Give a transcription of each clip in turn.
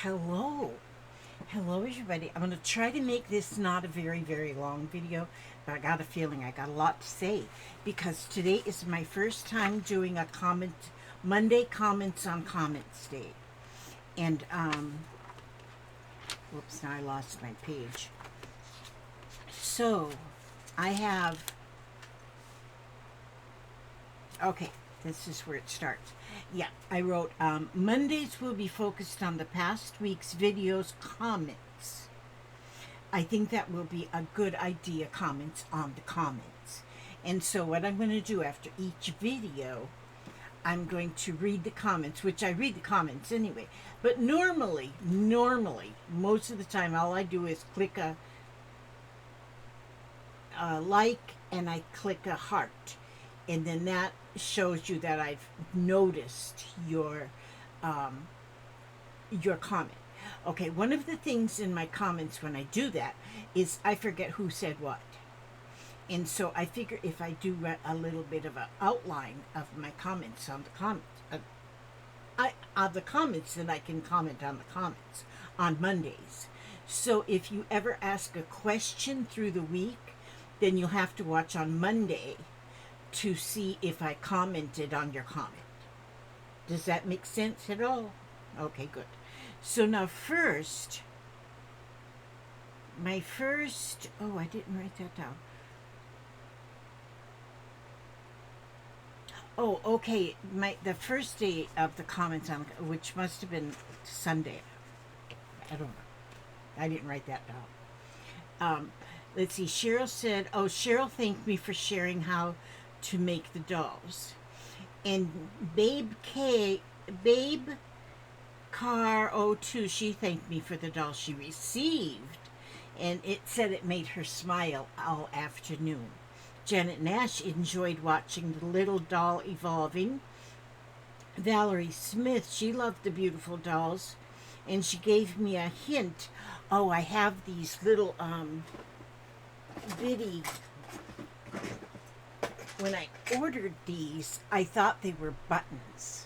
Hello. Hello, everybody. I'm going to try to make this not a very, very long video, but I got a feeling I got a lot to say because today is my first time doing a Monday comments on comments day. And, whoops, now I lost my page. So, I have, okay, this is where it starts. Yeah, I wrote, Mondays will be focused on the past week's videos comments. I think that will be a good idea, comments on the comments. And so what I'm going to do after each video, I'm going to read the comments, which I read the comments anyway. But normally, most of the time, all I do is click a like and I click a heart. And then that shows you that I've noticed your comment. Okay, one of the things in my comments when I do that is I forget who said what. And so I figure if I do a little bit of an outline of my comments on the comments, then I can comment on the comments on Mondays. So if you ever ask a question through the week, then you'll have to watch on Monday to see if I commented on your comment. Does that make sense at all? Okay, good. So now oh, I didn't write that down. Oh, okay. The first day of the comments on, which must have been Sunday. I don't know. I didn't write that down. Let's see. Cheryl said, "Oh, Cheryl thanked me for sharing how to make the dolls," and Babe Car 02, she thanked me for the doll she received, and it said it made her smile all afternoon. Janet Nash enjoyed watching the little doll evolving. Valerie Smith, she loved the beautiful dolls, and she gave me a hint. Oh, I have these little bitty. When I ordered these, I thought they were buttons,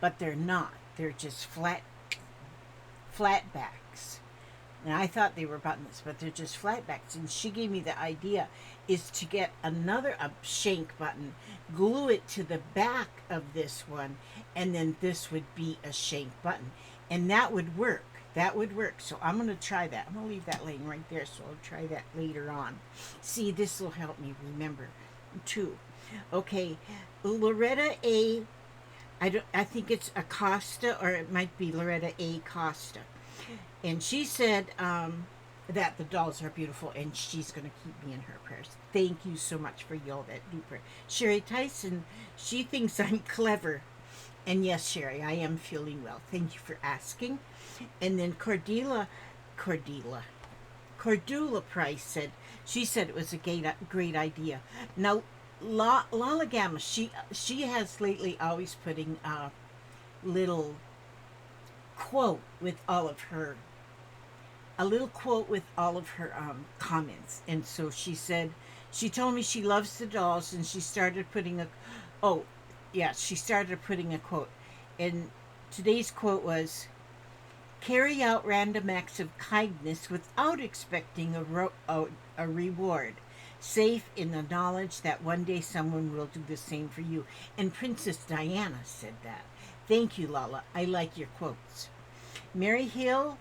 but they're not. They're just flat backs. And I thought they were buttons, but they're just flat backs. And she gave me the idea is to get a shank button, glue it to the back of this one, and then this would be a shank button. And that would work. That would work. So I'm going to try that. I'm going to leave that laying right there, so I'll try that later on. See, this will help me remember too. Okay, Loretta A. I think it's Acosta, or it might be Loretta A. Costa. And she said that the dolls are beautiful and she's going to keep me in her prayers. Thank you so much for all that do prayer. Sherry Tyson, she thinks I'm clever. And yes, Sherry, I am feeling well. Thank you for asking. And then Cordula Price said, she said it was a great idea. Now, Lala Gamma, she has lately always putting a little quote with all of her comments. And so she said, she told me she loves the dolls, and she started putting she started putting a quote. And today's quote was, "Carry out random acts of kindness without expecting a reward, safe in the knowledge that one day someone will do the same for you." And Princess Diana said that. Thank you, Lala. I like your quotes. Mary Hill,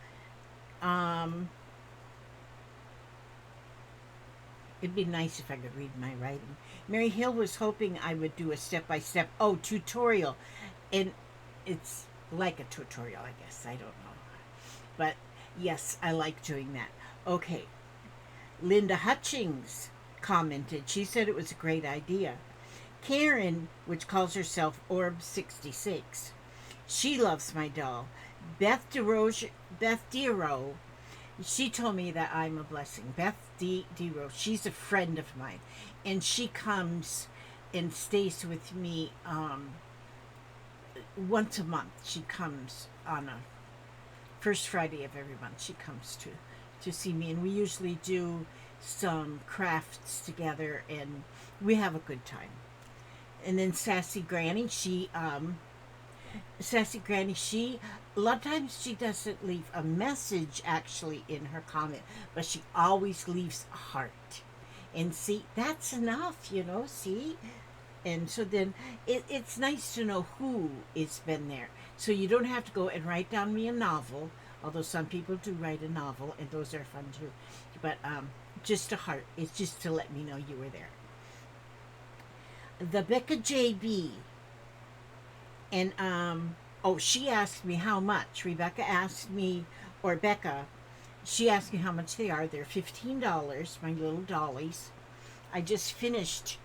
it'd be nice if I could read my writing. Mary Hill was hoping I would do a step-by-step, tutorial. And it's like a tutorial, I guess. I don't know. But yes, I like doing that. Okay. Linda Hutchings commented. She said it was a great idea. Karen, which calls herself Orb66, she loves my doll. Beth DeRoe, she told me that I'm a blessing. Beth DeRoe, she's a friend of mine, and she comes and stays with me once a month. She comes on a first Friday of every month. She comes to see me, and we usually do some crafts together, and we have a good time. And then Sassy Granny, she a lot of times she doesn't leave a message actually in her comment, but she always leaves a heart. And see, that's enough, see? And so then it's nice to know who it's been there. So you don't have to go and write down me a novel, although some people do write a novel, and those are fun too. But just a heart. It's just to let me know you were there. The Becca JB. And, she asked me how much. Rebecca asked me, or Becca, she asked me how much they are. They're $15, my little dollies. I just finished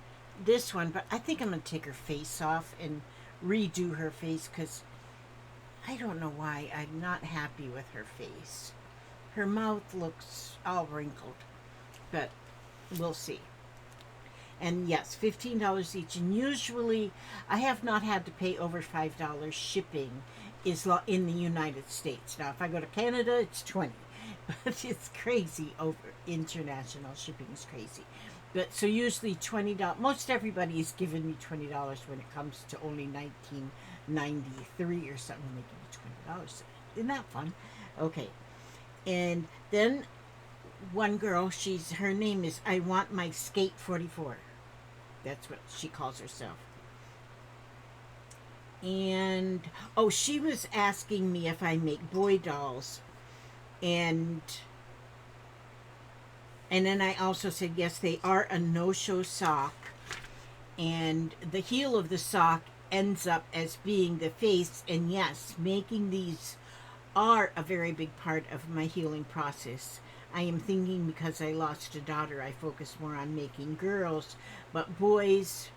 this one, but I think I'm going to take her face off and redo her face because I don't know why I'm not happy with her face. Her mouth looks all wrinkled, but we'll see. And yes, $15 each. And usually I have not had to pay over $5 shipping is in the United States. Now, if I go to Canada, it's 20. But it's crazy over international shipping is crazy. But so usually $20. Most everybody is giving me $20 when it comes to only $19.93 or something. They give me $20. Isn't that fun? Okay. And then one girl, her name is I Want My Skate 44. That's what she calls herself. And she was asking me if I make boy dolls, and then I also said yes, they are a no-show sock, and the heel of the sock ends up as being the face. And yes, making these are a very big part of my healing process. I am thinking because I lost a daughter, I focus more on making girls, but boys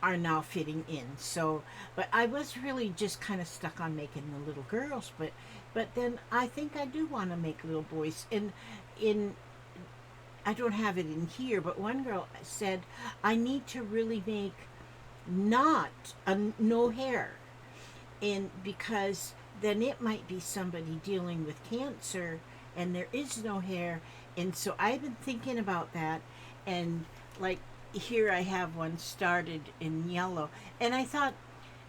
are now fitting in. So, but I was really just kind of stuck on making the little girls, but then I think I do want to make little boys. And I don't have it in here, but one girl said I need to really make not no hair, and because then it might be somebody dealing with cancer and there is no hair. And so I've been thinking about that, and like here I have one started in yellow, and I thought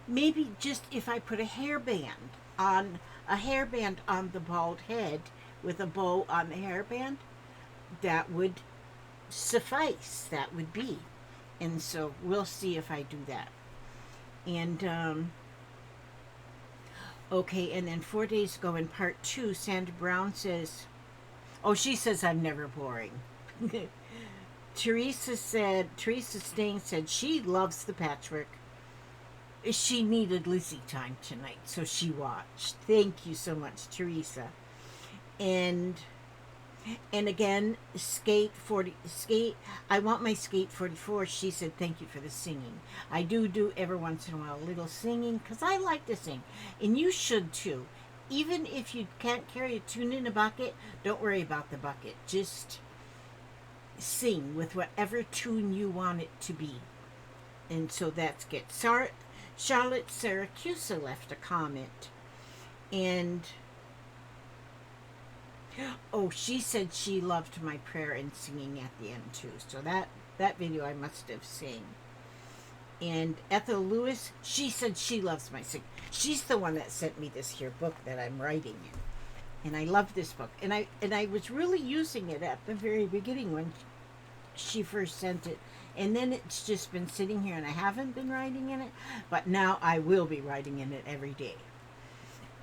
maybe just if I put a hairband on the bald head with a bow on the hairband, that would suffice. That would be. And so we'll see if I do that. And okay, and then 4 days ago in part 2, Sandra Brown says, she says I'm never boring. Teresa Stang said she loves the patchwork. She needed Lizzie time tonight, so she watched. Thank you so much, Teresa. And again, I Want My Skate 44. She said, thank you for the singing. I do every once in a while a little singing because I like to sing. And you should too. Even if you can't carry a tune in a bucket, don't worry about the bucket. Just sing with whatever tune you want it to be. And so that's good. Charlotte Syracusa left a comment. And she said she loved my prayer and singing at the end too. So that video I must have seen. And Ethel Lewis, she said she loves my singing. She's the one that sent me this here book that I'm writing in. And I love this book. And I was really using it at the very beginning when she first sent it. And then it's just been sitting here and I haven't been writing in it. But now I will be writing in it every day.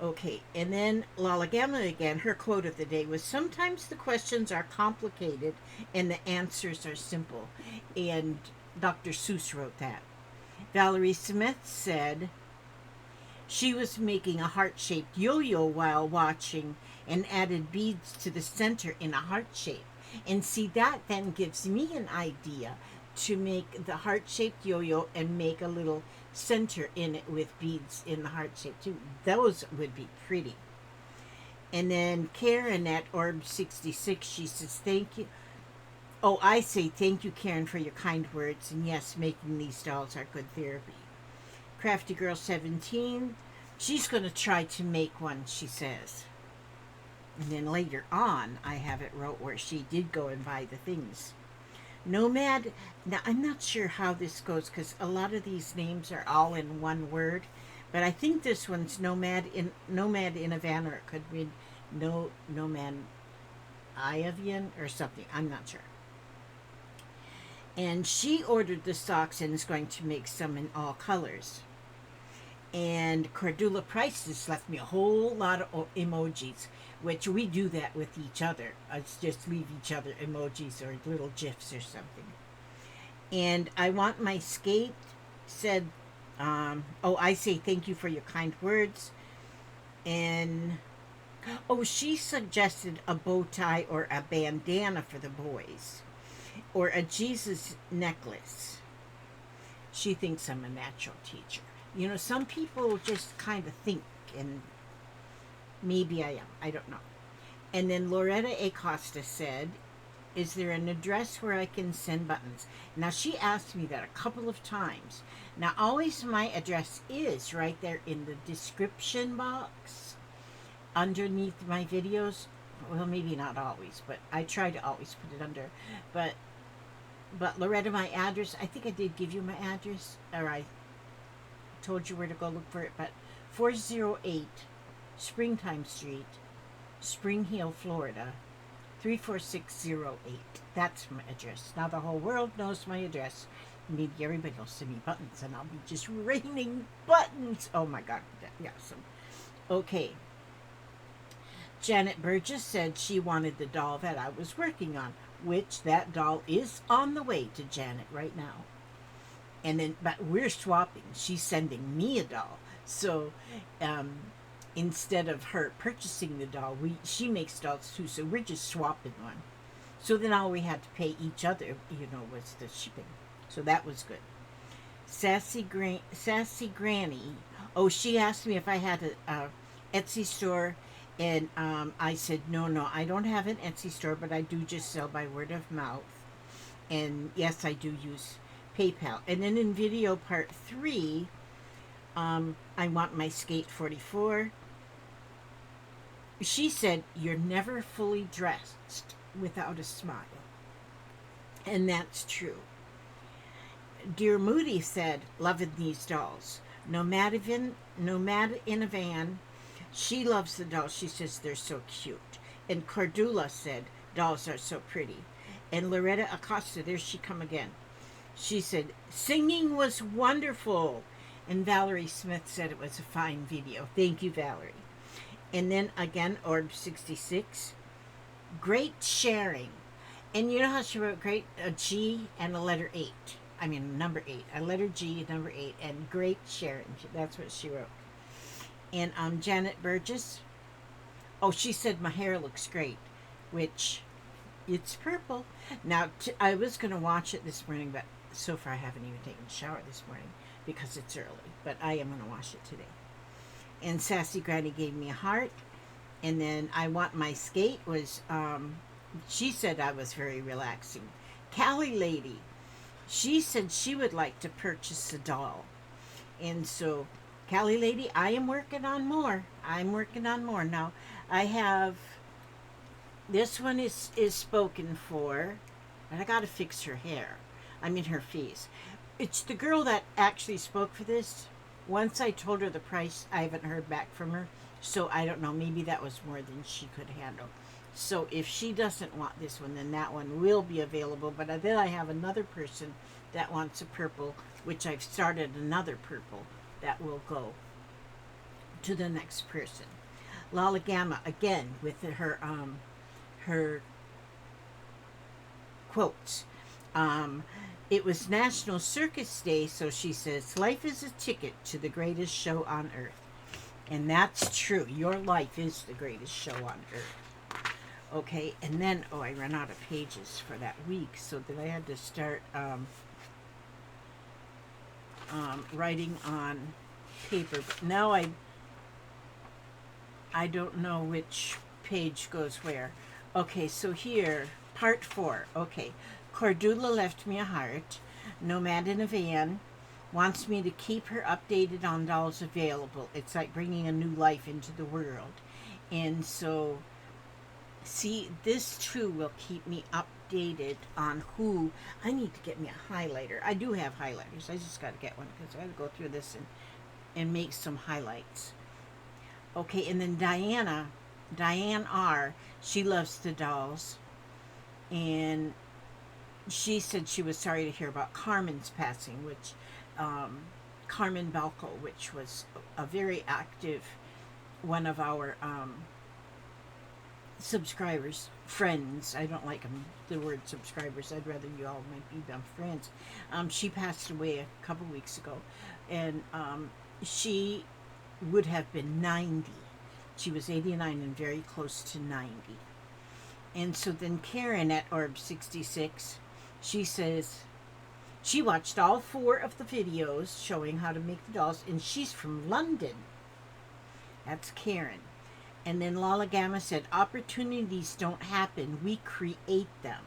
Okay, and then Lala Gamma again, her quote of the day was, sometimes the questions are complicated and the answers are simple. And Dr. Seuss wrote that. Valerie Smith said she was making a heart-shaped yo-yo while watching and added beads to the center in a heart shape. And see, that then gives me an idea to make the heart-shaped yo-yo and make a little center in it with beads in the heart shape too. Those would be pretty. And then Karen at Orb66, she says, thank you. I say thank you, Karen, for your kind words. And yes, making these dolls are good therapy. Crafty Girl 17, she's going to try to make one, she says. And then later on, I have it wrote where she did go and buy the things. Nomad, now I'm not sure how this goes because a lot of these names are all in one word, But I think this one's Nomad in a Van, or it could be Nomad Iavian or something. I'm not sure. And she ordered the socks and is going to make some in all colors. And Cordula Price just left me a whole lot of emojis, which we do that with each other. Let's just leave each other emojis or little gifs or something. And I want my skate said, I say thank you for your kind words. And, she suggested a bow tie or a bandana for the boys, or a Jesus necklace. She thinks I'm a natural teacher. You know, some people just kind of think, and maybe I am. I don't know. And then Loretta Acosta said, is there an address where I can send buttons? Now, she asked me that a couple of times. Now, always my address is right there in the description box underneath my videos. Well, maybe not always, but I try to always put it under. But Loretta, my address, I think I did give you my address, or I told you where to go look for it, but 408 Springtime Street, Spring Hill, Florida, 34608. That's my address. Now the whole world knows my address. Maybe everybody will send me buttons and I'll be just raining buttons. Oh my God. Yeah, awesome. Okay. Janet Burgess said she wanted the doll that I was working on, which that doll is on the way to Janet right now. And then, but we're swapping. She's sending me a doll. So, instead of her purchasing the doll, she makes dolls too. So we're just swapping one. So then all we had to pay each other, was the shipping. So that was good. Sassy Granny. Oh, she asked me if I had a Etsy store, and I said no, I don't have an Etsy store, but I do just sell by word of mouth. And yes, I do use PayPal. And then in video part 3, I want my Skate 44. She said, you're never fully dressed without a smile. And that's true. Dear Moody said, loving these dolls. Nomad in a Van. She loves the dolls. She says they're so cute. And Cordula said, dolls are so pretty. And Loretta Acosta, there she come again. She said, singing was wonderful. And Valerie Smith said it was a fine video. Thank you, Valerie. And then again, Orb66, great sharing. And you know how she wrote great, a G and a letter 8. I mean, number 8. A letter G, number 8, and great sharing. That's what she wrote. And Janet Burgess, she said my hair looks great, which it's purple. Now, I was going to watch it this morning, but so far I haven't even taken a shower this morning because it's early. But I am going to wash it today. And Sassy Granny gave me a heart. And then I want my skate was, she said I was very relaxing. Callie Lady, she said she would like to purchase a doll. And so, Callie Lady, I am working on more. I'm working on more. Now, I have, this one is spoken for, and I got to fix her hair. I mean her face. It's the girl that actually spoke for this. Once I told her the price, I haven't heard back from her. So I don't know, maybe that was more than she could handle. So if she doesn't want this one, then that one will be available. But then I have another person that wants a purple, which I've started another purple that will go to the next person. Lala Gamma, again, with her quotes. It was National Circus Day, so she says, life is a ticket to the greatest show on earth. And that's true. Your life is the greatest show on earth. Okay, and then, I ran out of pages for that week, so then I had to start writing on paper. But now I don't know which page goes where. Okay, so here, part 4. Okay, Cordula left me a heart. Nomad in a Van wants me to keep her updated on dolls available. It's like bringing a new life into the world. And so, see, this too will keep me updated on who. I need to get me a highlighter. I do have highlighters. I just got to get one because I got to go through this and and make some highlights. Okay, and then Diane R., she loves the dolls, and she said she was sorry to hear about Carmen's passing, which um, Carmen Balco, which was a very active one of our subscribers, friends. I don't like the word subscribers. I'd rather you all might be them friends. She passed away a couple weeks ago, and she would have been 90. She was 89 and very close to 90. And so then Karen at Orb66, she says she watched all 4 of the videos showing how to make the dolls, and she's from London. That's Karen. And then Lala Gamma said, opportunities don't happen, we create them.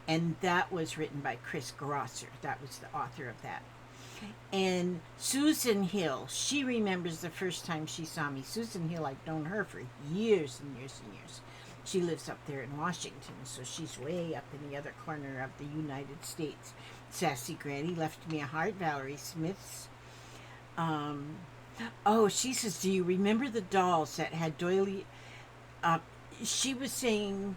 And that was written by Chris Grosser. That was the author of that. And Susan Hill, she remembers the first time she saw me. Susan Hill, I've known her for years and years and years. She lives up there in Washington, so she's way up in the other corner of the United States. Sassy Granny left me a heart. Valerie Smith's. Oh, she says, do you remember the dolls that had doily? She was saying,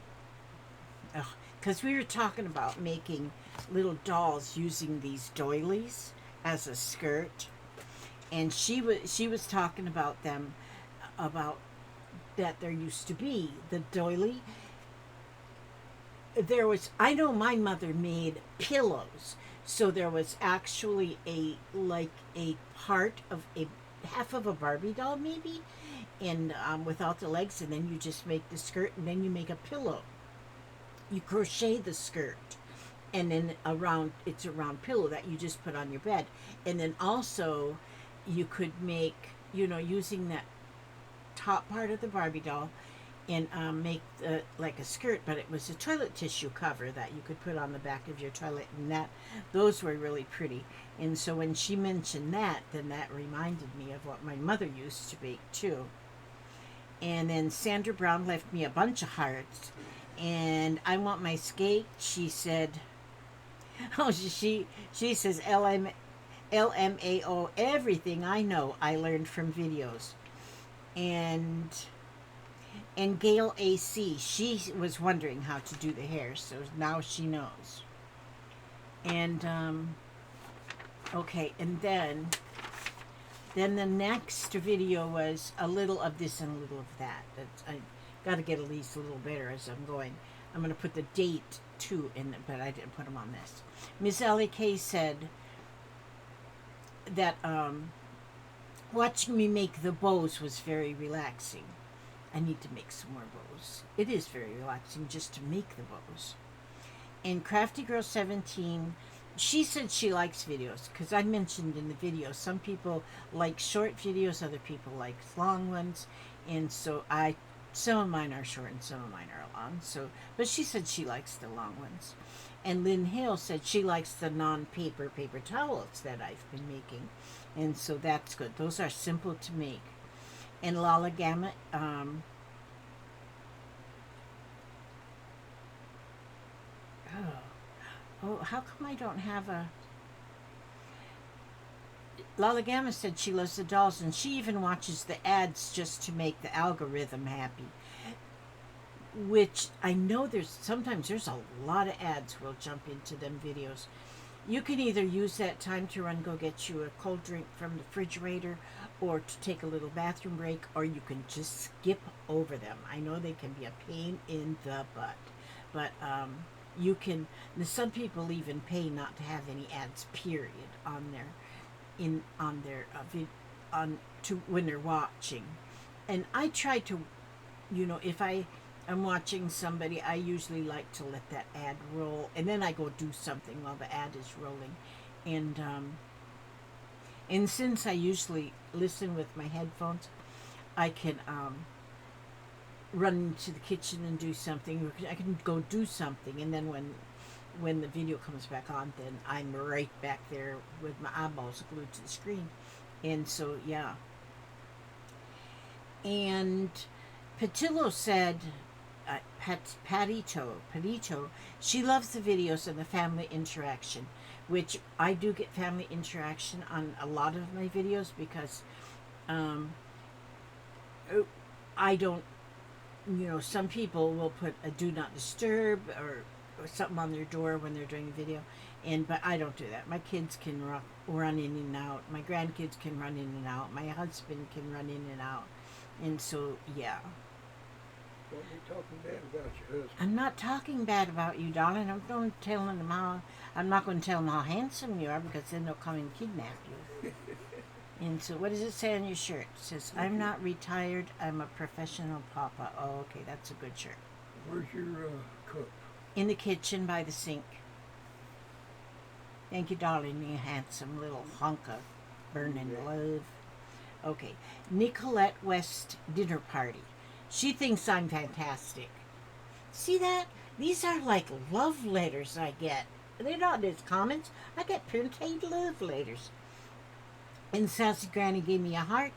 because we were talking about making little dolls using these doilies as a skirt, and she was talking about them, about that there used to be the doily. There was, I know my mother made pillows, so there was actually a part of a half of a Barbie doll maybe, and without the legs, and then you just make the skirt, and then you make a pillow. You crochet the skirt, and then it's a round pillow that you just put on your bed. And then also you could make, using that top part of the Barbie doll, and make like a skirt, but it was a toilet tissue cover that you could put on the back of your toilet, and those were really pretty. And so when she mentioned that, then that reminded me of what my mother used to bake too. And then Sandra Brown left me a bunch of hearts, and I want my skate, she said. Oh, she says LMAO, everything I know I learned from videos. And Gail AC, she was wondering how to do the hair, so now she knows. And okay, and then the next video was a little of this and a little of that. I got to get at least a little better as I'm going. I'm going to put the date too in, but I didn't put them on this. Miss Ellie Kay said that watching me make the bows was very relaxing. I need to make some more bows. It is very relaxing just to make the bows. And Crafty Girl 17, she said she likes videos, because I mentioned in the video, some people like short videos, other people like long ones, and so some of mine are short and some of mine are long. So, but she said she likes the long ones. And Lynn Hale said she likes the non-paper paper towels that I've been making, and so that's good. Those are simple to make. And Lala Gamma, how come I don't have a... Lala Gamma said she loves the dolls, and she even watches the ads just to make the algorithm happy. Which I know sometimes there's a lot of ads will jump into them videos. You can either use that time to run, go get you a cold drink from the refrigerator, or to take a little bathroom break, or you can just skip over them. I know they can be a pain in the butt, but you can. Some people even pay not to have any ads, period, on when they're watching. And I try to, if I'm watching somebody, I usually like to let that ad roll, and then I go do something while the ad is rolling. And since I usually listen with my headphones, I can run into the kitchen and do something. I can go do something, and then when the video comes back on, then I'm right back there with my eyeballs glued to the screen. And so, yeah. And Patillo said, Patito, she loves the videos and the family interaction. which I do get family interaction on a lot of my videos because um, I don't, some people will put a do not disturb or something on their door when they're doing a video, but I don't do that. My kids can run in and out. My grandkids can run in and out. My husband can run in and out, and so yeah. Don't be talking bad about your husband. I'm not talking bad about you, darling. I'm not going to tell them how handsome you are because then they'll come and kidnap you. And so, what does it say on your shirt? It says, "I'm not retired. I'm a professional papa." Oh, okay, that's a good shirt. Where's your cup? In the kitchen by the sink. Thank you, darling. You handsome little hunk of burning love. Okay, Nicolette West dinner party. She thinks I'm fantastic. See that? These are like love letters I get. They're not just comments. I get printed love letters. And Sassy Granny gave me a heart.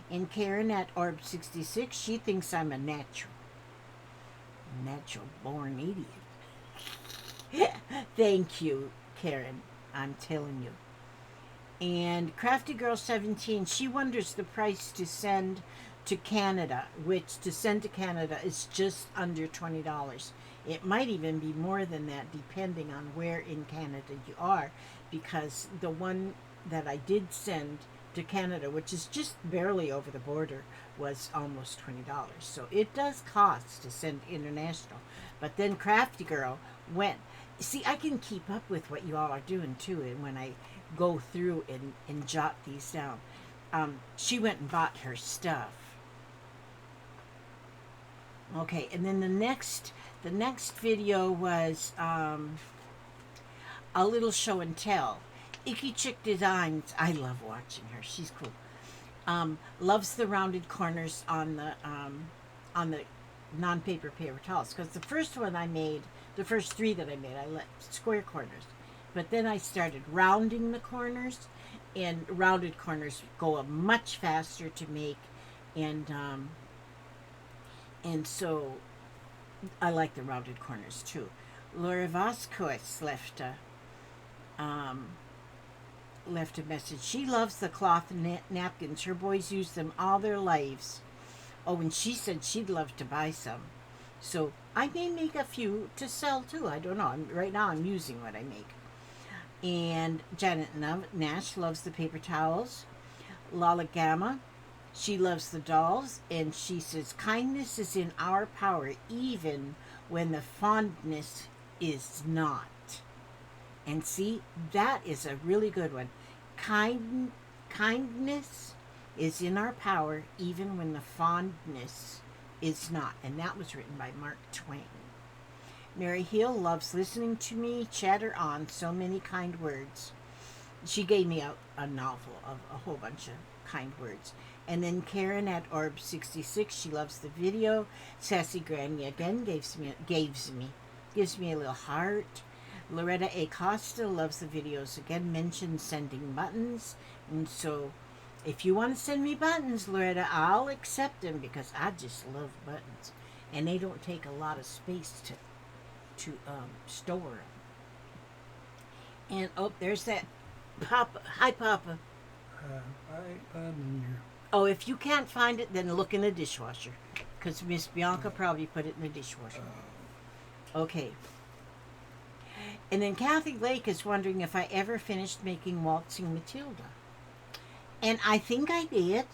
And Karen at Orb66, she thinks I'm a natural born idiot. Thank you, Karen. I'm telling you. And Crafty Girl 17, she wonders the price to send to Canada, which to send to Canada is just under $20. It might even be more than that depending on where in Canada you are, because the one that I did send to Canada, which is just barely over the border, was almost $20. So it does cost to send international. But then Crafty Girl went. See, I can keep up with what you all are doing too, and when I go through and jot these down. She went and bought her stuff. Okay, and then the next video was a little show and tell. Icky Chick Designs. I love watching her. She's cool. Loves the rounded corners on the non-paper paper towels, because the first one I made, the first three that I made, I left square corners, but then I started rounding the corners, and rounded corners go much faster to make, and so I like the rounded corners too. Laura Vasquez left a message. She loves the cloth napkins. Her boys use them all their lives. Oh, and she said she'd love to buy some. So I may make a few to sell too. I don't know. Right now I'm using what I make. And Janet Nash loves the paper towels. Lala Gamma, she loves the dolls. And she says, kindness is in our power even when the fondness is not. And see, that is a really good one. Kindness is in our power even when the fondness is not. And that was written by Mark Twain. Mary Hill loves listening to me chatter on so many kind words. She gave me a novel of a whole bunch of kind words. And then Karen at Orb66, she loves the video. Sassy Granny again gives me a little heart. Loretta A. Costa loves the videos again, mentioned sending buttons. And so if you want to send me buttons, Loretta, I'll accept them because I just love buttons. And they don't take a lot of space to store them. And oh, there's that Papa. Hi, Papa. I ain't finding you. Oh, if you can't find it, then look in the dishwasher, because Miss Bianca probably put it in the dishwasher. Okay. And then Kathy Lake is wondering if I ever finished making Waltzing Matilda. And I think I did,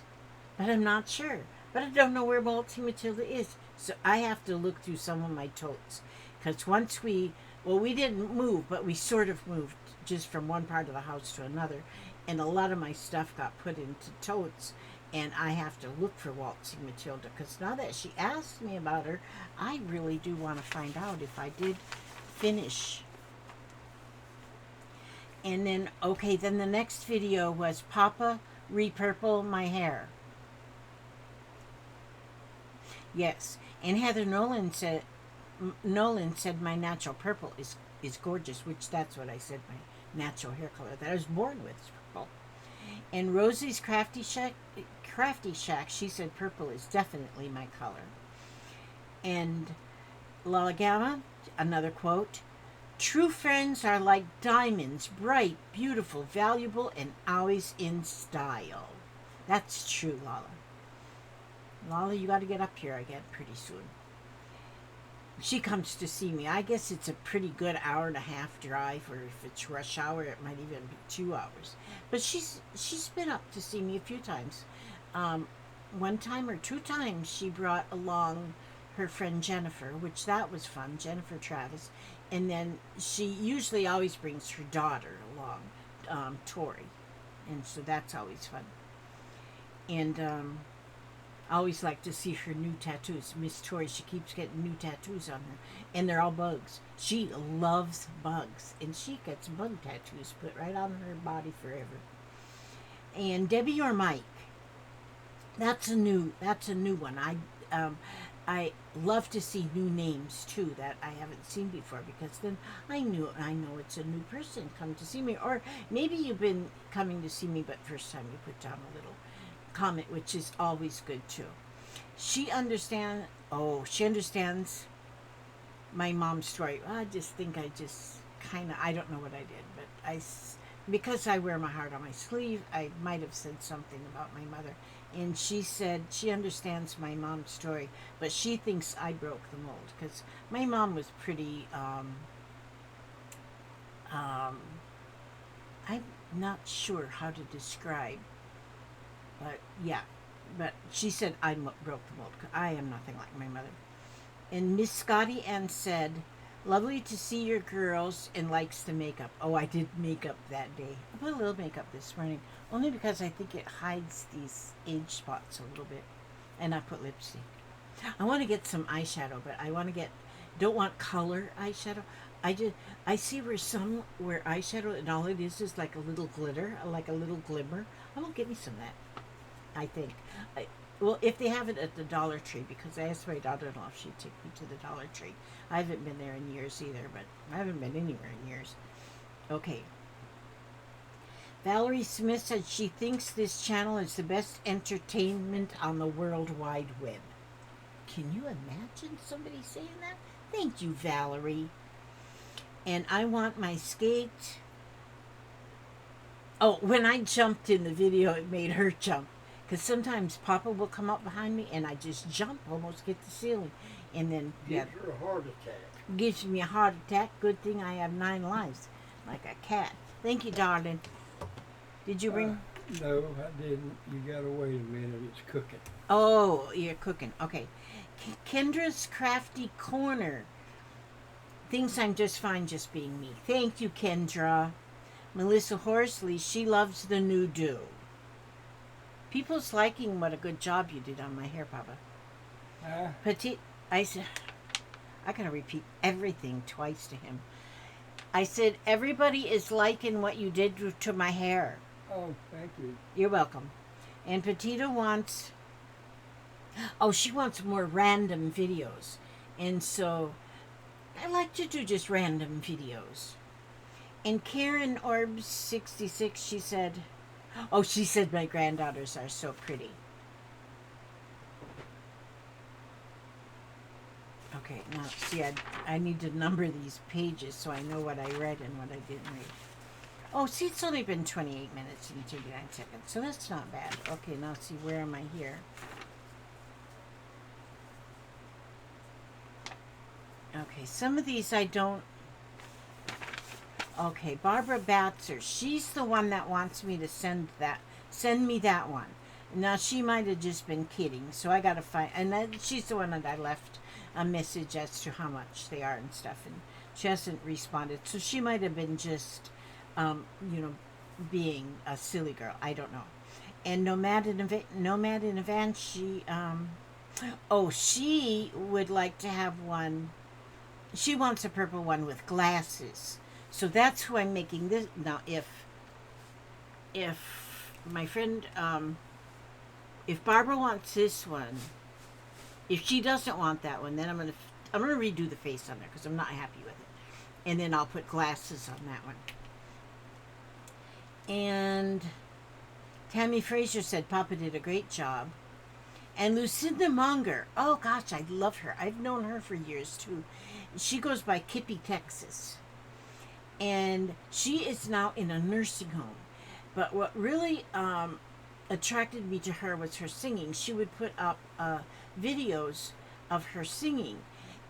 but I'm not sure. But I don't know where Waltzing Matilda is. So I have to look through some of my totes. Because once we didn't move, but we sort of moved just from one part of the house to another. And a lot of my stuff got put into totes. And I have to look for Waltzing Matilda. Because now that she asked me about her, I really do want to find out if I did finish. And then, okay, then the next video was Papa Repurple My Hair. Yes, and Heather Nolan said my natural purple is gorgeous, which that's what I said, my natural hair color that I was born with is purple. And Rosie's Crafty Shack, she said purple is definitely my color. And Lala Gamma, another quote, True friends are like diamonds, bright, beautiful, valuable, and always in style. That's true, Lala. Lala, you got to get up here again pretty soon. She comes to see me. I guess it's a pretty good hour and a half drive, or if it's rush hour, it might even be 2 hours. But she's been up to see me a few times. Um, one time or two times, she brought along her friend Jennifer, which that was fun. Jennifer Travis, and then she usually always brings her daughter along, Tori, and so that's always fun. And I always like to see her new tattoos. Miss Tori, she keeps getting new tattoos on her, and they're all bugs. She loves bugs, and she gets bug tattoos put right on her body forever. And Debbie or Mike, that's a new one. I love to see new names too that I haven't seen before, because then I know it's a new person come to see me, or maybe you've been coming to see me, but first time you put down a little comment, which is always good too. She understands my mom's story. Well, I just think I just kind of, I don't know what I did, but because I wear my heart on my sleeve, I might have said something about my mother. And she said she understands my mom's story, but she thinks I broke the mold, because my mom was pretty, um, I'm not sure how to describe, but yeah. But she said I broke the mold. I am nothing like my mother. And Miss Scotty Ann said, lovely to see your girls, and likes the makeup. Oh, I did makeup that day. I put a little makeup this morning, only because I think it hides these age spots a little bit. And I put lipstick. I want to get some eyeshadow, but don't want color eyeshadow. I see where some wear eyeshadow and all it is like a little glitter, like a little glimmer. I will get me some of that. I think. Well, if they have it at the Dollar Tree, because I asked my daughter-in-law if she'd take me to the Dollar Tree. I haven't been there in years either, but I haven't been anywhere in years. Okay. Valerie Smith said she thinks this channel is the best entertainment on the World Wide Web. Can you imagine somebody saying that? Thank you, Valerie. And I want my skate. Oh, when I jumped in the video, it made her jump. Because sometimes Papa will come up behind me and I just jump, almost get the ceiling. And then, Gives her a heart attack. gives me a heart attack. Good thing I have 9 lives, like a cat. Thank you, darling. Did you bring? No, I didn't. You gotta wait a minute. It's cooking. Oh, you're cooking. Okay. Kendra's Crafty Corner thinks I'm just fine just being me. Thank you, Kendra. Melissa Horsley, she loves the new do. People's liking what a good job you did on my hair, Papa. Petite, I said, I gotta repeat everything twice to him. I said, everybody is liking what you did to my hair. Oh, thank you. You're welcome. And Petita wants, she wants more random videos. And so, I like to do just random videos. And Karen Orbs 66, she said my granddaughters are so pretty. Okay, now see, I need to number these pages so I know what I read and what I didn't read. Oh, see, it's only been 28 minutes and 39 seconds, so that's not bad. Okay, now see, where am I here? Okay, some of these I don't. Okay, Barbara Batzer, she's the one that wants me to send me that one. Now, she might have just been kidding, so I gotta find, and she's the one that I left a message as to how much they are and stuff, and she hasn't responded, so she might have been just, being a silly girl, I don't know. And Nomad in a Van, she would like to have one, she wants a purple one with glasses. So that's who I'm making this. Now, if my friend, if Barbara wants this one, if she doesn't want that one, then I'm gonna redo the face on there because I'm not happy with it, and then I'll put glasses on that one. And Tammy Fraser said Papa did a great job. And Lucinda Munger, oh gosh, I love her. I've known her for years too. She goes by Kippy Texas. and she is now in a nursing home. But what really attracted me to her was her singing. She would put up videos of her singing,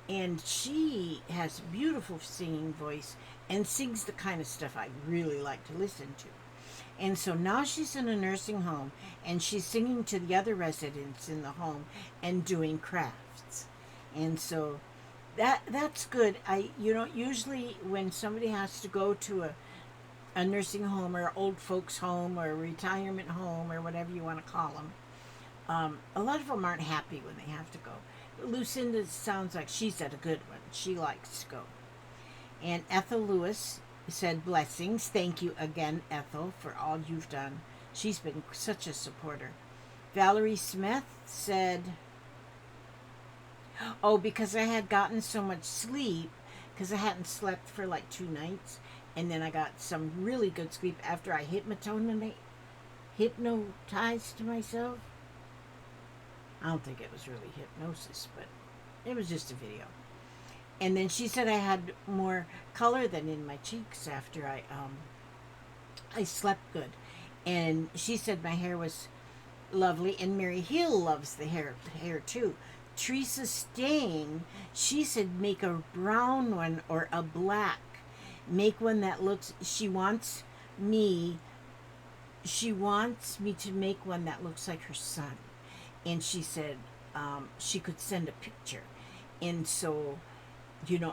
and she has a beautiful singing voice and sings the kind of stuff I really like to listen to. And so now she's in a nursing home and she's singing to the other residents in the home and doing crafts. And so that's good. I usually when somebody has to go to a nursing home or old folks home or a retirement home or whatever you want to call them, a lot of them aren't happy when they have to go. Lucinda sounds like she's at a good one. She likes to go. And Ethel Lewis said blessings. Thank you again, Ethel, for all you've done. She's been such a supporter. Valerie Smith said, oh, because I had gotten so much sleep, because I hadn't slept for like 2 nights, and then I got some really good sleep after I hypnotized myself. I don't think it was really hypnosis, but it was just a video. And then she said I had more color than in my cheeks after I slept good. And she said my hair was lovely, and Mary Hill loves the hair too. Teresa Stang, she said make a brown one or a black. Make one that looks, she wants me to make one that looks like her son. And she said she could send a picture. And so,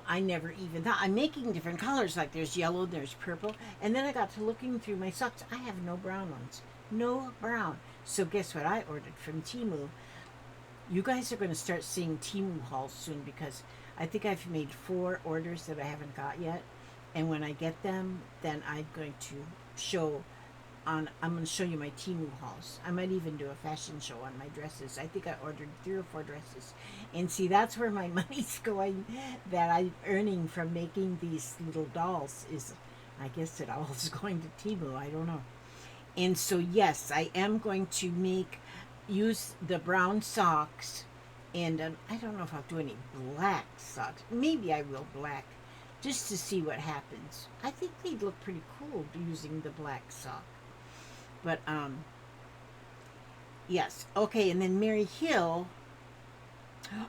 I never even thought. I'm making different colors, like there's yellow, there's purple. And then I got to looking through my socks. I have no brown ones. No brown. So guess what I ordered from Temu? You guys are going to start seeing Temu hauls soon, because I think I've made 4 orders that I haven't got yet. And when I get them, then I'm going to show you my Temu hauls. I might even do a fashion show on my dresses. I think I ordered 3 or 4 dresses. And see, that's where my money's going, that I'm earning from making these little dolls is, I guess it all is going to Temu. I don't know. And so, yes, I am going to use the brown socks. And I don't know if I'll do any black socks. Maybe I will black, just to see what happens. I think they'd look pretty cool using the black sock. But, yes. Okay, and then Mary Hill,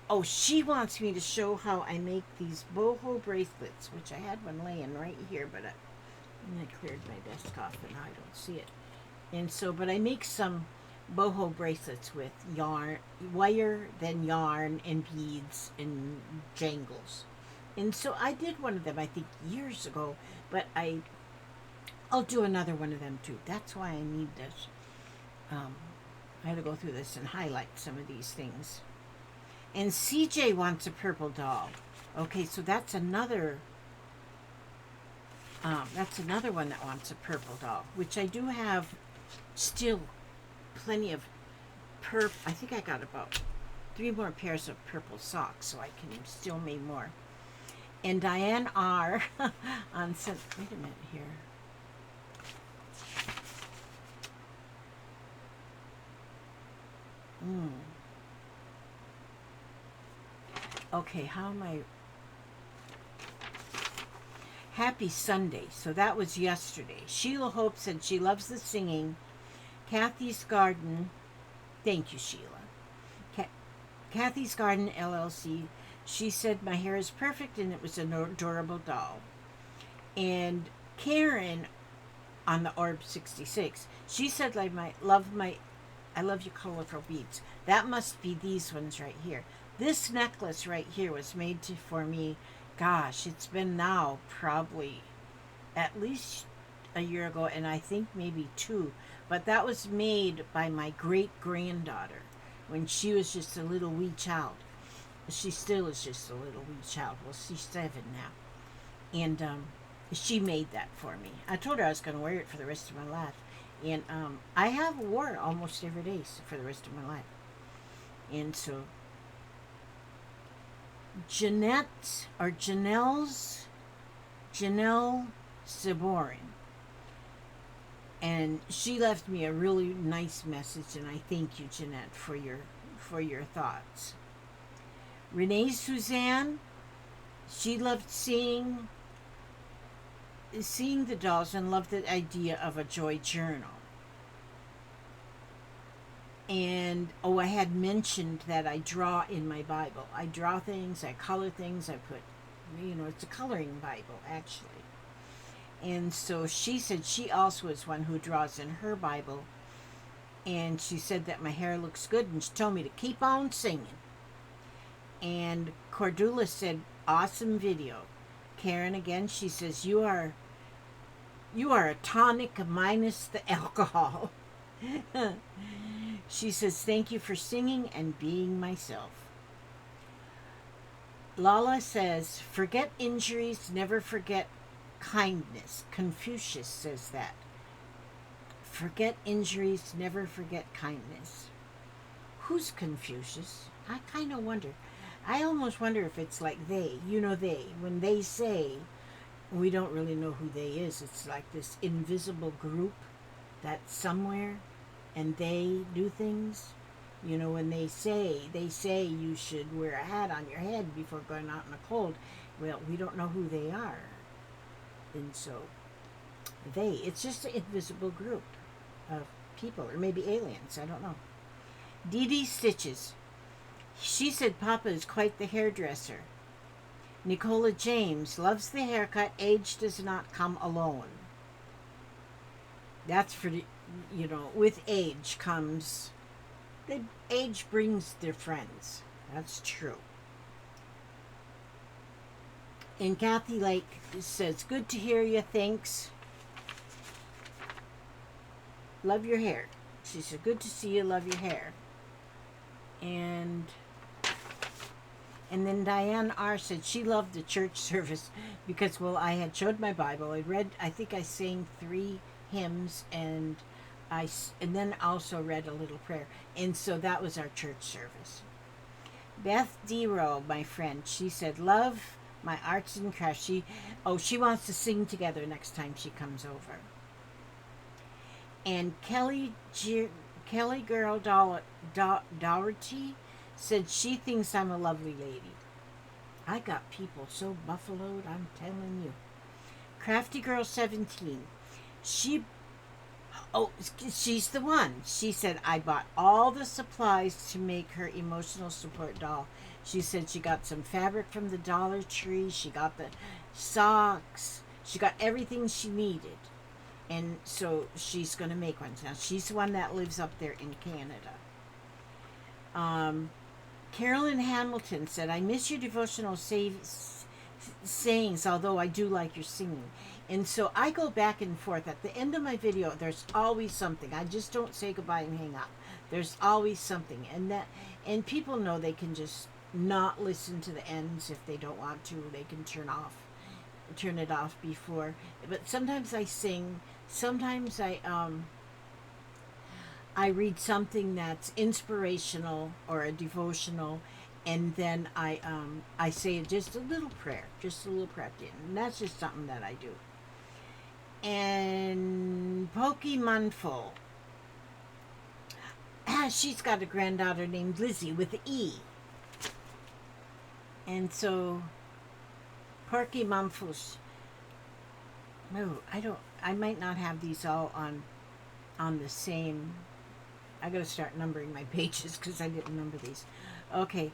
oh, she wants me to show how I make these boho bracelets, which I had one laying right here, but I cleared my desk off and I don't see it. And so, but I make some boho bracelets with wire, then yarn and beads and jangles. And so I did one of them, I think, years ago, but I'll do another one of them too. That's why I need this. I had to go through this and highlight some of these things. And CJ wants a purple doll. Okay, so that's another one that wants a purple doll, which I do have still plenty of I think I got about 3 more pairs of purple socks, so I can still make more. And Diane R. wait a minute here. Okay, how am I? Happy Sunday. So that was yesterday. Sheila Hope said she loves the singing. Kathy's Garden. Thank you, Sheila. Kathy's Garden LLC. She said my hair is perfect and it was an adorable doll. And Karen on the Orb 66. She said I love your colorful beads. That must be these ones right here. This necklace right here was made for me. Gosh, it's been now probably at least a year ago, and I think maybe 2. But that was made by my great-granddaughter when she was just a little wee child. She still is just a little wee child. Well, she's 7 now. And she made that for me. I told her I was going to wear it for the rest of my life. And I have wore it almost every day for the rest of my life. And so Janelle Saborin. And she left me a really nice message, and I thank you, Jeanette, for your thoughts. Renee Suzanne, she loved seeing seeing the dolls and loved the idea of a joy journal. And I had mentioned that I draw in my Bible. I draw things, I color things, I put, it's a coloring Bible actually. And so she said she also is one who draws in her Bible. And she said that my hair looks good, and she told me to keep on singing. And Cordula said, awesome video. Karen again, she says, you are a tonic minus the alcohol. She says, thank you for singing and being myself. Lala says, forget injuries, never forget kindness. Confucius says that. Forget injuries, never forget kindness. Who's Confucius? I kind of wonder. I almost wonder if it's like they. When they say, we don't really know who they is. It's like this invisible group that's somewhere, and they do things. When they say you should wear a hat on your head before going out in the cold. Well, we don't know who they are. And so, it's just an invisible group of people, or maybe aliens, I don't know. Dee Dee Stitches. She said Papa is quite the hairdresser. Nicola James loves the haircut. Age does not come alone. That's for with age comes, age brings their friends. That's true. And Kathy Lake says, good to hear you, thanks. Love your hair. She said, good to see you, love your hair. And then Diane R. said she loved the church service because, I had showed my Bible. I think I sang 3 hymns, and then also read a little prayer. And so that was our church service. Beth Dero, my friend, she said, love my arts and crafts. She wants to sing together next time she comes over. And Kelly Girl Dougherty said she thinks I'm a lovely lady. I got people so buffaloed, I'm telling you. Crafty Girl 17. She's the one. She said, I bought all the supplies to make her emotional support doll. She said she got some fabric from the Dollar Tree. She got the socks. She got everything she needed. And so she's going to make one. Now, she's the one that lives up there in Canada. Carolyn Hamilton said, I miss your devotional sayings, although I do like your singing. And so I go back and forth. At the end of my video, there's always something. I just don't say goodbye and hang up. There's always something. And people know they can just not listen to the ends if they don't want to. They can turn it off before. But sometimes I sing. Sometimes I read something that's inspirational or a devotional, and then I say just a little prayer at the end. And that's just something that I do. And Pokemonful, she's got a granddaughter named Lizzie with an E. And so Pokemonful, no, I might not have these all on the same. I gotta start numbering my pages because I didn't number these. Okay,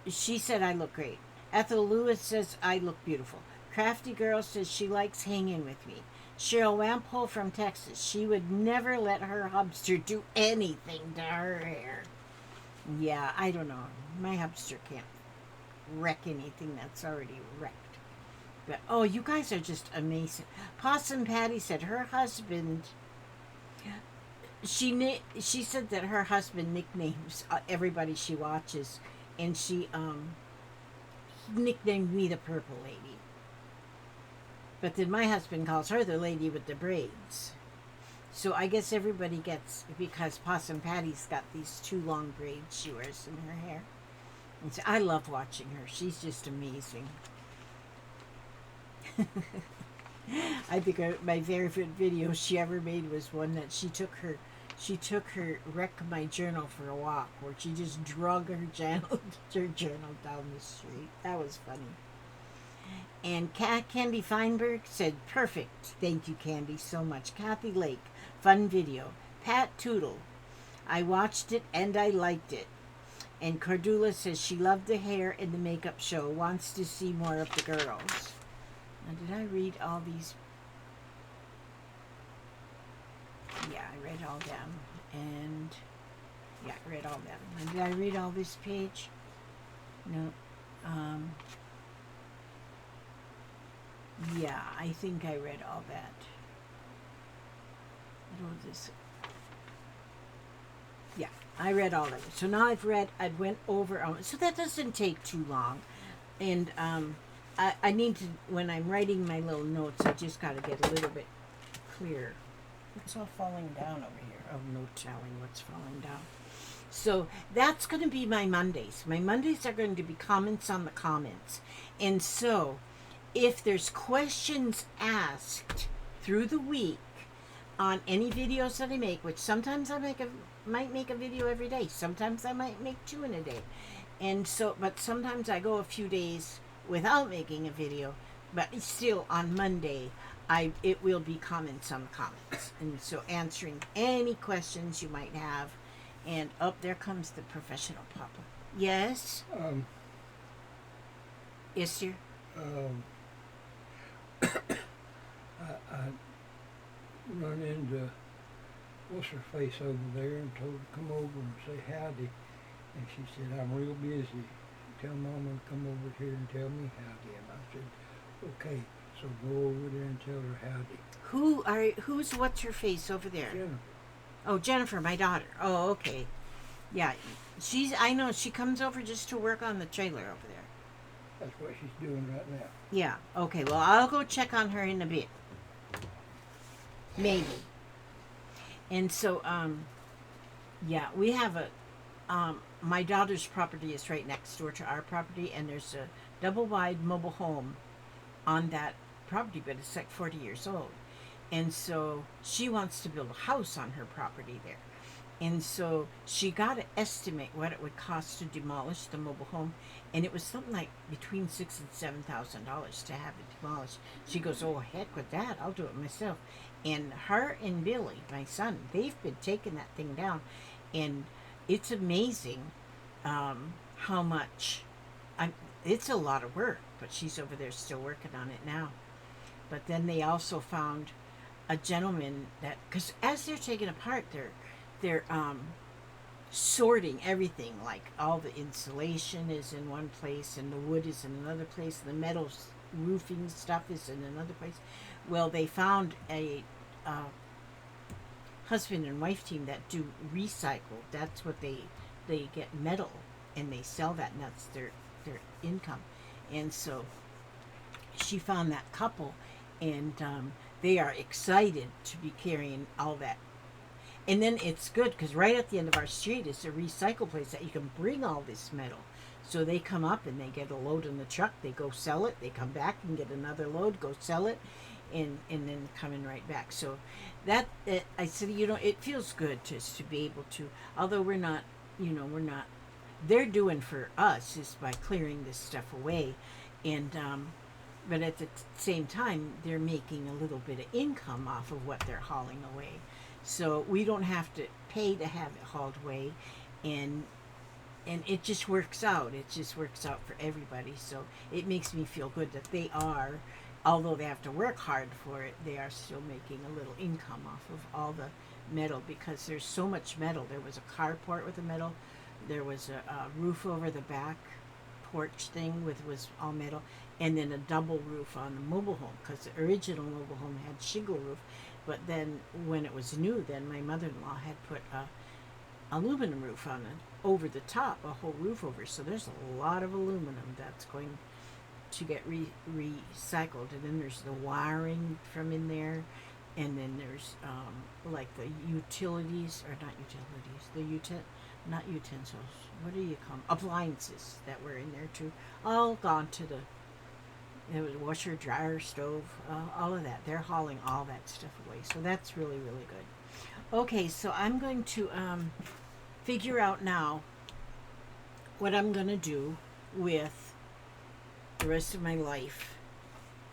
she said I look great. Ethel Lewis says I look beautiful. Crafty Girl says she likes hanging with me. Cheryl Wampole from Texas, she would never let her hamster do anything to her hair. Yeah, I don't know. My hamster can't wreck anything that's already wrecked. But, you guys are just amazing. Possum Patty said her husband, she said that her husband nicknames everybody she watches, and she nicknamed me the Purple Lady. But then my husband calls her the lady with the braids. So I guess everybody gets, because Possum Patty's got these 2 long braids she wears in her hair. And so I love watching her. She's just amazing. I think my very favorite video she ever made was one that she took her Wreck My Journal for a walk, where she just drug her journal down the street. That was funny. And Candy Feinberg said, perfect. Thank you, Candy, so much. Kathy Lake, fun video. Pat Tootle, I watched it and I liked it. And Cordula says she loved the hair in the makeup show, wants to see more of the girls. Now, did I read all these? Yeah, I read all them. And, yeah, I read all them. And did I read all this page? No. Yeah, I think I read all that. What was this? Yeah, I read all of it. So now I went over, so that doesn't take too long. And I need to, when I'm writing my little notes, I just got to get a little bit clearer. What's all falling down over here? Oh, no telling what's falling down. So that's going to be my Mondays. My Mondays are going to be comments on the comments. And so if there's questions asked through the week on any videos that I make, which sometimes I might make a video every day, sometimes I might make 2 in a day, and so, but sometimes I go a few days without making a video, but still on Monday it will be comments on the comments, and so answering any questions you might have. And up there comes the professional papa. Yes. Yes, dear. I run into what's her face over there and told her to come over and say howdy, and she said, I'm real busy. Tell Mama to come over here and tell me howdy. And I said, okay. So go over there and tell her howdy. Who's what's her face over there? Jennifer. Oh, Jennifer, my daughter. Oh, okay. Yeah, I know she comes over just to work on the trailer over there. That's what she's doing right now. Yeah, okay. Well, I'll go check on her in a bit. Maybe. And so, yeah, we have my daughter's property is right next door to our property, and there's a double-wide mobile home on that property, but it's like 40 years old. And so she wants to build a house on her property there. And so she got to estimate what it would cost to demolish the mobile home, and it was something like between $6,000 and $7,000 to have it demolished. She goes, "Oh heck with that! I'll do it myself." And her and Billy, my son, they've been taking that thing down, and it's amazing how much. It's a lot of work, but she's over there still working on it now. But then they also found a gentleman that, because as they're taking apart, they're sorting everything, like all the insulation is in one place and the wood is in another place, the metal roofing stuff is in another place. Well, they found a husband and wife team that do recycle. That's what they get metal and they sell that, and that's their income. And so she found that couple, and they are excited to be carrying all that. And then it's good because right at the end of our street is a recycle place that you can bring all this metal. So they come up and they get a load in the truck, they go sell it, they come back and get another load, go sell it, and then coming right back. So that I said, it feels good to be able to, although we're not, they're doing for us is by clearing this stuff away, and but at the same time they're making a little bit of income off of what they're hauling away. So we don't have to pay to have it hauled away, and it just works out. It just works out for everybody. So it makes me feel good that they are, although they have to work hard for it, they are still making a little income off of all the metal, because there's so much metal. There was a carport with the metal. There was a roof over the back porch thing was all metal, and then a double roof on the mobile home, because the original mobile home had shingle roof. But then when it was new, then my mother-in-law had put a aluminum roof on it over the top, a whole roof over. So there's a lot of aluminum that's going to get recycled. And then there's the wiring from in there, and then there's like the utilities, or not utilities, not utensils. What do you call them? Appliances that were in there too. All gone to the. There was washer, dryer, stove, all of that. They're hauling all that stuff away. So that's really, really good. Okay, so I'm going to figure out now what I'm going to do with the rest of my life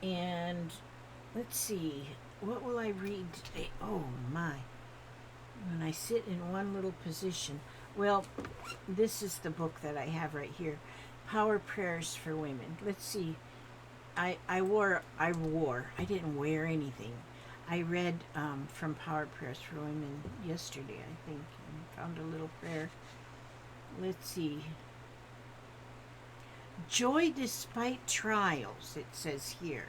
And let's see, what will I read today? Oh my. When I sit in one little position. Well, this is the book that I have right here. Power Prayers for Women. Let's see. I didn't wear anything. I read from Power Prayers for Women yesterday, I think, and found a little prayer. Let's see. Joy despite trials, it says here.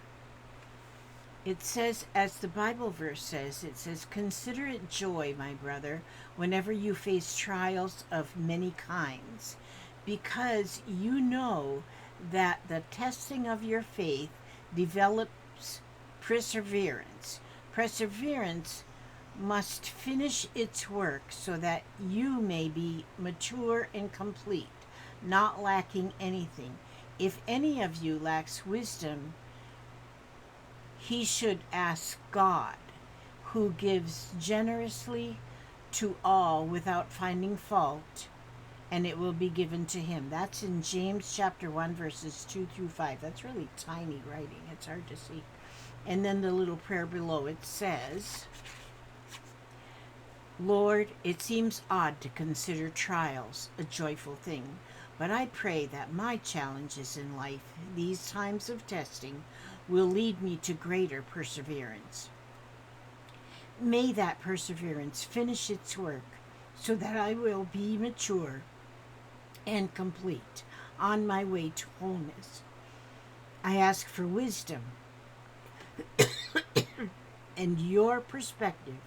It says, as the Bible verse says, it says, consider it joy, my brother, whenever you face trials of many kinds, because you know that the testing of your faith develops perseverance. Perseverance must finish its work so that you may be mature and complete, not lacking anything. If any of you lacks wisdom, he should ask God, who gives generously to all without finding fault, and it will be given to him. That's in James chapter 1, verses 2 through 5. That's really tiny writing. It's hard to see. And then the little prayer below, it says, Lord, it seems odd to consider trials a joyful thing, but I pray that my challenges in life, these times of testing, will lead me to greater perseverance. May that perseverance finish its work so that I will be mature and complete on my way to wholeness. I ask for wisdom and your perspective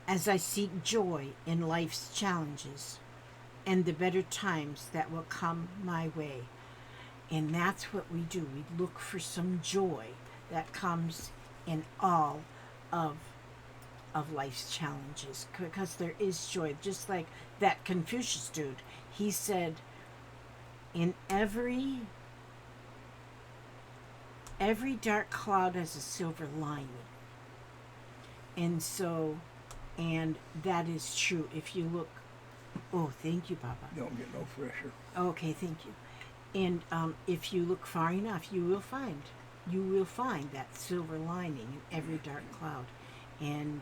as I seek joy in life's challenges and the better times that will come my way. And that's what we do. We look for some joy that comes in all of life's challenges, because there is joy. Just like that Confucius dude, he said, in every dark cloud has a silver lining. And that is true. If you look, oh, thank you, Papa. Don't get no fresher. Okay, thank you. And if you look far enough, you will find that silver lining in every dark cloud. And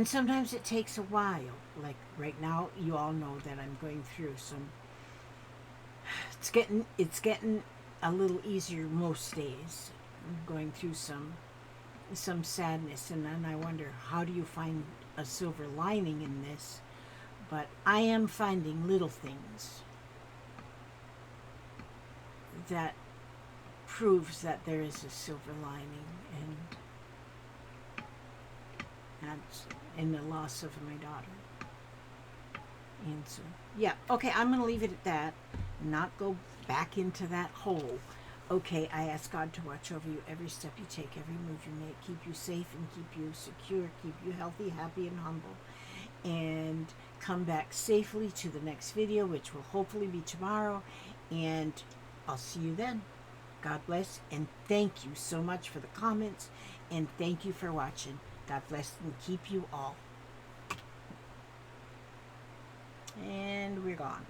sometimes it takes a while. Like right now, you all know that I'm going through some. It's getting a little easier most days. I'm going through some sadness, and then I wonder, how do you find a silver lining in this? But I am finding little things that proves that there is a silver lining, and that's in the loss of my daughter. And so, yeah, okay, I'm going to leave it at that, not go back into that hole. Okay, I ask God to watch over you every step you take, every move you make, keep you safe and keep you secure, keep you healthy, happy, and humble. And come back safely to the next video, which will hopefully be tomorrow. And I'll see you then. God bless, and thank you so much for the comments, and thank you for watching. God bless and keep you all. And we're gone.